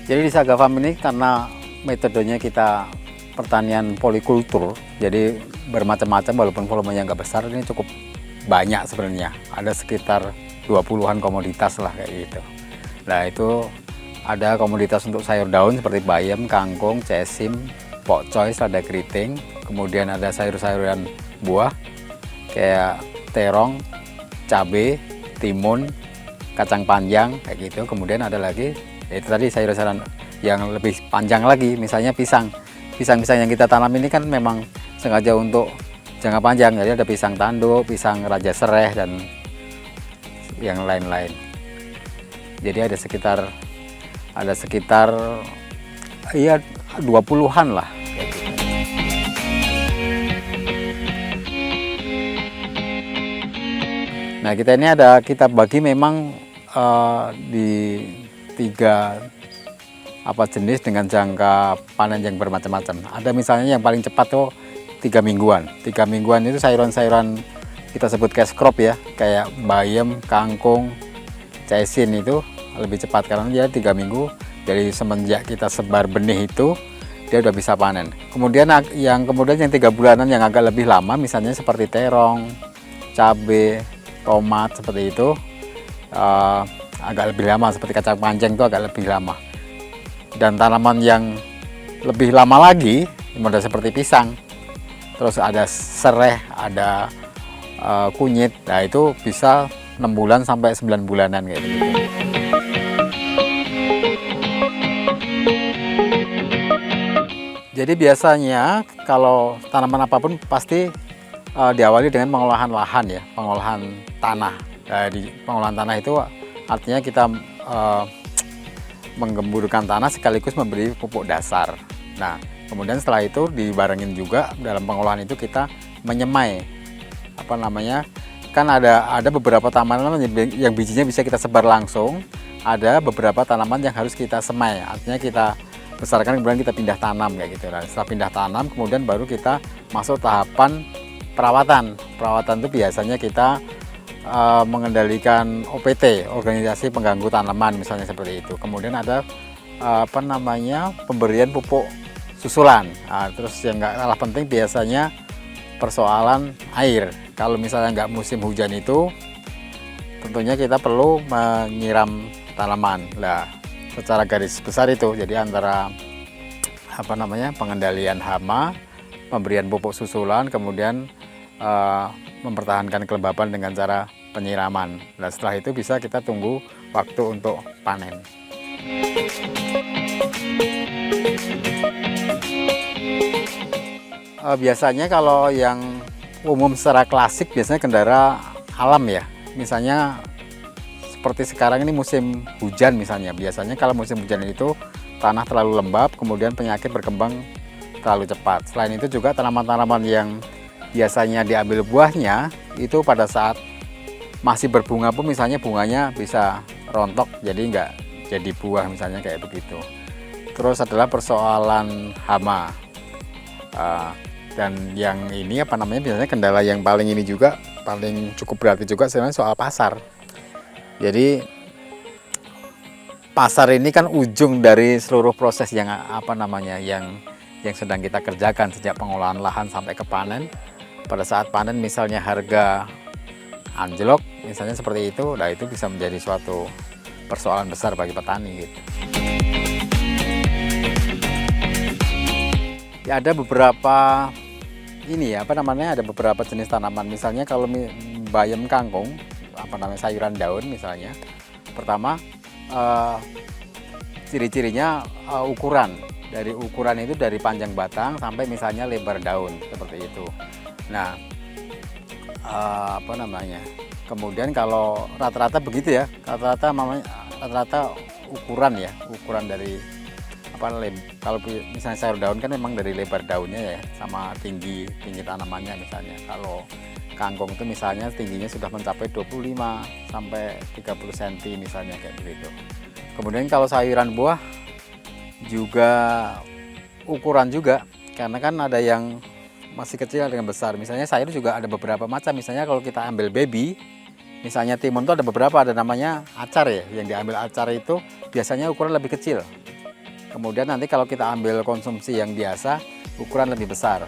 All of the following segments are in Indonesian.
Jadi di Saga Farm ini karena metodenya kita pertanian polikultur, jadi bermacam-macam walaupun volumenya nggak besar, ini cukup banyak sebenarnya. Ada sekitar 20-an komoditas lah kayak gitu. Nah itu ada komoditas untuk sayur daun seperti bayam, kangkung, cesim, pokcoy, selada keriting. Kemudian ada sayur-sayuran buah kayak terong, cabai, timun, kacang panjang kayak gitu. Kemudian ada lagi itu tadi sayur-sayuran yang lebih panjang lagi, misalnya pisang. Pisang-pisang yang kita tanam ini kan memang sengaja untuk jangka panjang. Jadi ada pisang tanduk, pisang raja sereh dan yang lain-lain. Jadi ada sekitar iya 20-an lah. Nah kita ini kita bagi memang di 3 jenis dengan jangka panen yang bermacam-macam. Ada misalnya yang paling cepat tuh 3 mingguan. 3 mingguan itu sayuran-sayuran kita sebut cash crop ya, kayak bayam, kangkung, cesin itu lebih cepat karena dia 3 minggu dari semenjak kita sebar benih itu dia udah bisa panen. Kemudian yang 3 bulanan yang agak lebih lama, misalnya seperti terong, cabai, tomat seperti itu agak lebih lama, seperti kacang panjang itu agak lebih lama. Dan tanaman yang lebih lama lagi model seperti pisang, terus ada sereh, ada kunyit, nah itu bisa 6 bulan sampai 9 bulanan kayak gitu. Jadi biasanya kalau tanaman apapun pasti diawali dengan pengolahan lahan ya, pengolahan tanah. Nah, di pengolahan tanah itu artinya kita menggemburkan tanah sekaligus memberi pupuk dasar. Nah, kemudian setelah itu dibarengin juga dalam pengolahan itu kita menyemai. Kan ada beberapa tanaman yang bijinya bisa kita sebar langsung, ada beberapa tanaman yang harus kita semai, artinya kita besarkan kemudian kita pindah tanam kayak gitu. Nah, setelah pindah tanam kemudian baru kita masuk tahapan perawatan. Perawatan itu biasanya kita mengendalikan OPT, organisasi pengganggu tanaman misalnya seperti itu. Kemudian ada pemberian pupuk susulan. Nah, terus yang nggak kalah penting biasanya persoalan air. Kalau misalnya nggak musim hujan itu tentunya kita perlu menyiram tanaman. Nah, secara garis besar itu jadi antara pengendalian hama, pemberian pupuk susulan, kemudian mempertahankan kelembapan dengan cara penyiraman. Nah, setelah itu bisa kita tunggu waktu untuk panen. Biasanya kalau yang umum secara klasik biasanya kendala alam ya. Misalnya seperti sekarang ini musim hujan misalnya. Biasanya kalau musim hujan itu tanah terlalu lembab, kemudian penyakit berkembang terlalu cepat. Selain itu juga tanaman-tanaman yang biasanya diambil buahnya itu pada saat masih berbunga pun misalnya bunganya bisa rontok, jadi nggak jadi buah misalnya kayak begitu. Terus adalah persoalan hama. Dan yang ini biasanya kendala yang paling ini juga paling cukup berarti juga sebenarnya soal pasar. Jadi pasar ini kan ujung dari seluruh proses yang yang sedang kita kerjakan sejak pengolahan lahan sampai ke panen. Pada saat panen misalnya harga anjlok misalnya seperti itu, nah itu bisa menjadi suatu persoalan besar bagi petani gitu. Ya, ada beberapa ada beberapa jenis tanaman. Misalnya kalau bayam, kangkung, sayuran daun misalnya. Pertama, ciri-cirinya ukuran. Dari ukuran itu dari panjang batang sampai misalnya lebar daun seperti itu. Nah, kemudian kalau rata-rata begitu ya, rata-rata ukuran dari kalau misalnya sayur daun kan memang dari lebar daunnya ya sama tinggi tanamannya. Misalnya kalau kangkung itu misalnya tingginya sudah mencapai 25 sampai 30 cm misalnya kayak begitu. Kemudian kalau sayuran buah juga ukuran juga, karena kan ada yang masih kecil ada yang besar. Misalnya sayur juga ada beberapa macam. Misalnya kalau kita ambil baby, misalnya timun itu ada beberapa, ada namanya acar ya, yang diambil acar itu biasanya ukuran lebih kecil. Kemudian nanti kalau kita ambil konsumsi yang biasa, ukuran lebih besar.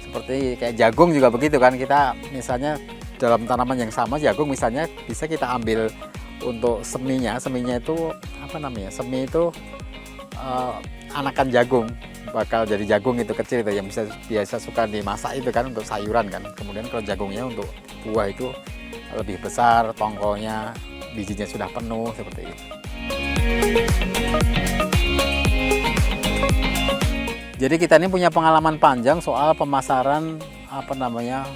Seperti kayak jagung juga begitu kan, kita misalnya dalam tanaman yang sama, jagung misalnya bisa kita ambil untuk seminya itu apa namanya? Semi itu anakan jagung, bakal jadi jagung itu kecil itu yang biasa suka dimasak itu kan untuk sayuran kan. Kemudian kalau jagungnya untuk buah itu lebih besar, tongkolnya, bijinya sudah penuh seperti itu. Jadi kita ini punya pengalaman panjang soal pemasaran apa namanya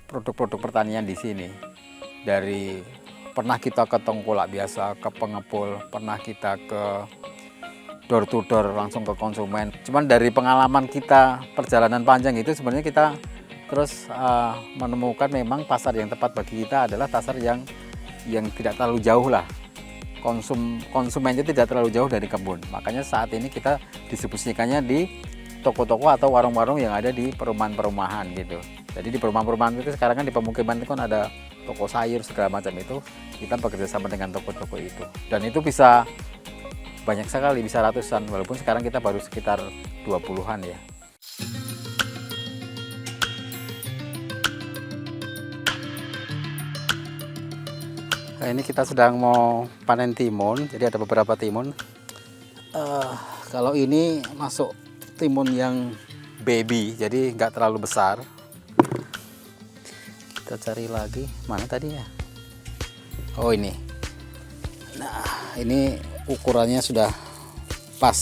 produk-produk pertanian di sini. Dari pernah kita ke tengkulak biasa, ke pengepul, pernah kita ke door to door langsung ke konsumen. Cuman dari pengalaman kita perjalanan panjang itu sebenarnya kita terus menemukan memang pasar yang tepat bagi kita adalah pasar yang tidak terlalu jauh lah. Konsumennya tidak terlalu jauh dari kebun. Makanya saat ini kita distribusikannya di toko-toko atau warung-warung yang ada di perumahan-perumahan gitu. Jadi di perumahan-perumahan itu sekarang kan di pemukiman itu kan ada toko sayur segala macam itu, kita bekerja sama dengan toko-toko itu. Dan itu bisa banyak sekali, bisa ratusan, walaupun sekarang kita baru sekitar 20-an ya. Nah, ini kita sedang mau panen timun, jadi ada beberapa timun. Kalau ini masuk timun yang baby, jadi nggak terlalu besar. Kita cari lagi, mana tadi ya? Oh ini. Nah ini ukurannya sudah pas.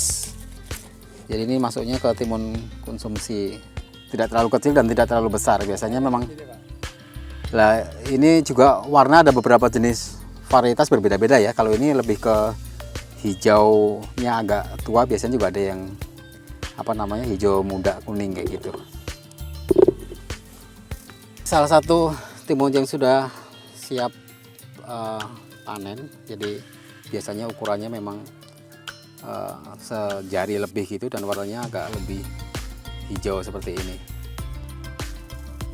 Jadi ini masuknya ke timun konsumsi, tidak terlalu kecil dan tidak terlalu besar. Biasanya memang. Nah, ini juga warna ada beberapa jenis varietas berbeda-beda ya. Kalau ini lebih ke hijaunya agak tua, biasanya juga ada yang apa namanya hijau muda kuning kayak gitu. Salah satu timun yang sudah siap panen, jadi biasanya ukurannya memang sejari lebih gitu dan warnanya agak lebih hijau seperti ini.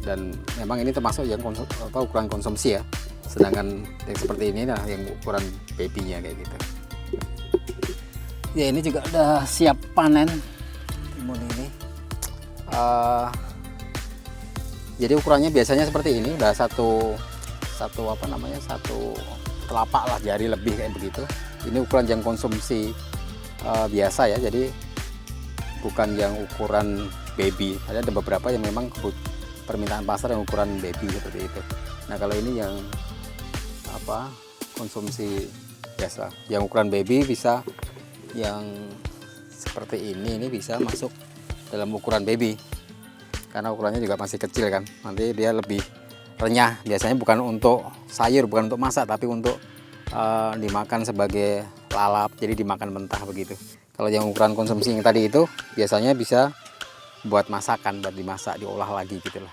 Dan memang ini termasuk yang ukuran konsumsi ya. Sedangkan yang seperti ini nah yang ukuran baby-nya kayak gitu. Ya ini juga udah siap panen timun ini. Jadi ukurannya biasanya seperti ini, udah satu apa namanya satu telapak lah, jari lebih kayak begitu. Ini ukuran yang konsumsi biasa ya. Jadi bukan yang ukuran baby. Ada beberapa yang memang permintaan pasar yang ukuran baby seperti itu. Nah kalau ini yang apa konsumsi biasa, yang ukuran baby bisa yang seperti ini bisa masuk dalam ukuran baby karena ukurannya juga masih kecil kan, nanti dia lebih renyah, biasanya bukan untuk sayur, bukan untuk masak, tapi untuk dimakan sebagai lalap, jadi dimakan mentah begitu. Kalau yang ukuran konsumsi yang tadi itu biasanya bisa buat masakan, buat dimasak, diolah lagi gitu lah.